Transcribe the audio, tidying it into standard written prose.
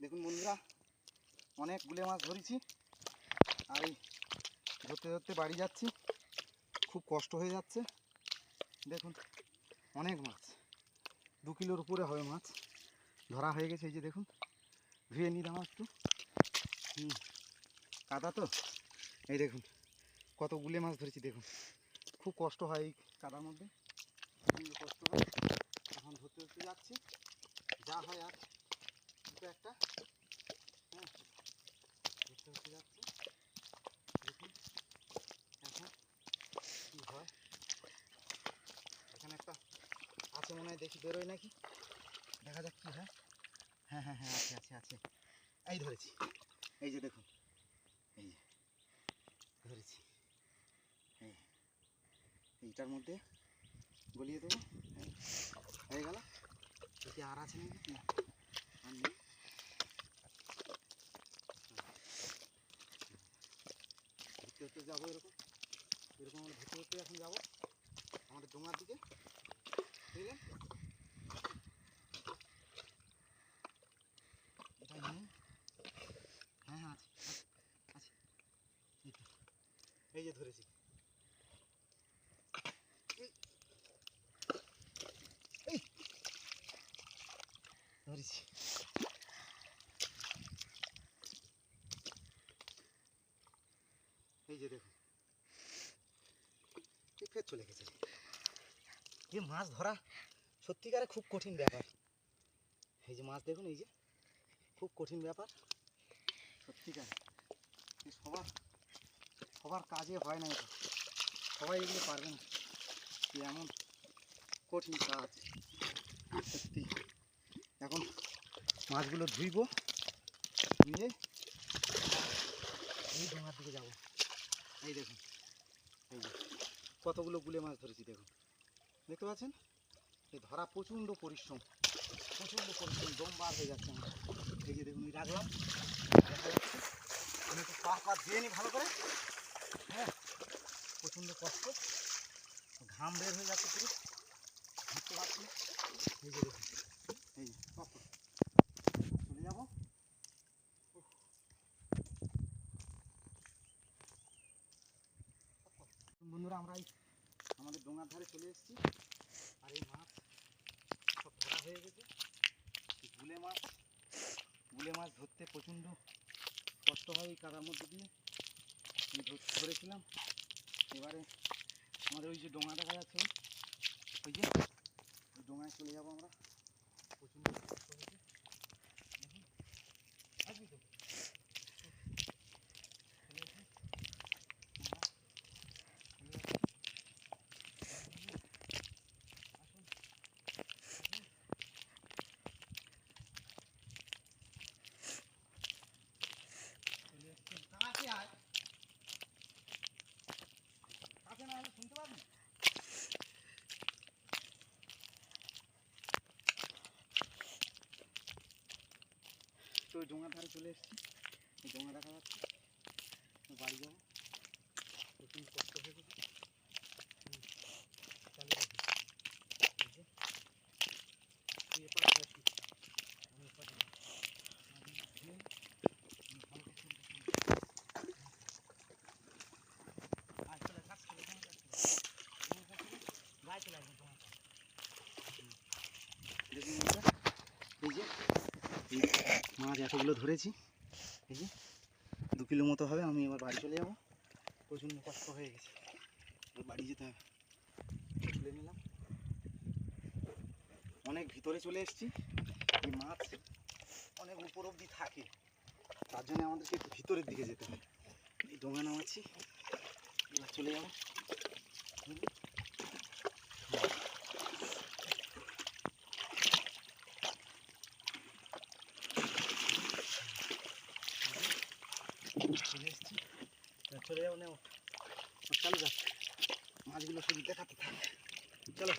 দেখুন বন্ধুরা, অনেক গুলে মাছ ধরেছি আর এই ধরতে ধরতে বাড়ি যাচ্ছি, খুব কষ্ট হয়ে যাচ্ছে। দেখুন অনেক মাছ, 2 কিলোর উপরে হবে মাছ ধরা হয়ে গেছে। এই যে দেখুন, ধুয়ে নিই দাঁড়াও একটু। কাদা তো, এই দেখুন কত গুলে মাছ ধরেছি। দেখুন খুব কষ্ট হয় এই কাদার মধ্যে, কষ্ট হয়। এখন ধরতে ধরতে যাচ্ছি, যা হয় আর দুটো একটা। হ্যাঁ, ধরতে ধরতে যাচ্ছি। দেখুন এখন কী হয়। এখানে একটা আছে মনে হয়, দেখি বেরোয় নাকি, দেখা যাক কী হয়। হ্যাঁ হ্যাঁ হ্যাঁ, আছে আছে আছে, এই ধরেছি। এই যে দেখুন, এই যে ধরেছি। এইটার মধ্যে গলিয়ে দেবো, হয়ে গেল। যদি আর আছে নাকি, আর নেই। ঘুরতে ঘুরতে যাবো, এরকম এরকম আমরা ঘুরতে ঘুরতে এখন যাবো আমাদের ডোঙার দিকে, বুঝলেন। এটাই নেই। হ্যাঁ হ্যাঁ, আছে আছে, এই যে ধরেছি। ধরেছি, এই যে দেখুন, ফের চলে গেছে। এই মাছ ধরা সত্যিকারে খুব কঠিন ব্যাপার। এই যে মাছ দেখুন, এই যে খুব কঠিন ব্যাপার সত্যিকারে। সবার কাজে হয় না, এটা সবাই এগুলো পারবে না। এমন কঠিন কাজ সত্যি। এখন মাছগুলো ধুইব, ধুয়ে এই ডোঙার দিকে যাবো। এই দেখুন, এই যে কতগুলো গুলে মাছ ধরেছি। দেখুন, দেখতে পাচ্ছেন, এই ধরা প্রচণ্ড পরিশ্রম, দম বার হয়ে যাচ্ছে আমার। এই যে দেখুন, রাখলাম, দেখা যাচ্ছে। আমি একটু পা ধুয়ে নিই ভালো করে। হ্যাঁ, প্রচণ্ড কষ্ট, ঘাম বের হয়ে যাচ্ছে পুরো, ধরতে পারছি না। এই যে দেখুন, এই যে চলে যাবো। বন্ধুরা, আমরা আমাদের ডোঙার ধারে চলে এসেছি, আর এই মাছ সব ধরা হয়ে গেছে। গুলে মাছ ধরতে প্রচণ্ড কষ্ট হয় এই কাদার মধ্যে দিয়ে। ধরেছিলাম। এবারে আমাদের ওই যে ডোঙা দেখা যাচ্ছে, ওই যে ওই ডোঙায় চলে যাবো আমরা। প্রচণ্ড কষ্ট হয়েছে, দেখুন আসবি তো। শুনতে পাবি তো। ওই ডোঙার ধারে চলে এসেছি, এই ডোঙা দেখা যাচ্ছে। বাড়ি যাবো, প্রচুর কষ্ট হয়ে গেছে। চালিয়ে রাখি, তুই এপাশ আসি, আমি এপাশ এই যে মাছ এতগুলো ধরেছি, এই যে 2 কিলো মতো হবে। আমি এবার বাড়ি চলে যাবো, প্রচণ্ড কষ্ট হয়ে গেছে, বাড়ি যেতে হবে। তুলে নিলাম, অনেক ভিতরে চলে এসেছি। এই মাছ অনেক উপর অবধি থাকে, তার জন্য আমাদেরকে একটু ভিতরের দিকে যেতে হয়। এই ডোঙা নামাচ্ছি, এবার চলে যাবো। চলে এসেছি, চলে যাবো। নেও চালু যাক, মাছগুলো শুধু দেখাতে থাকে। চলো।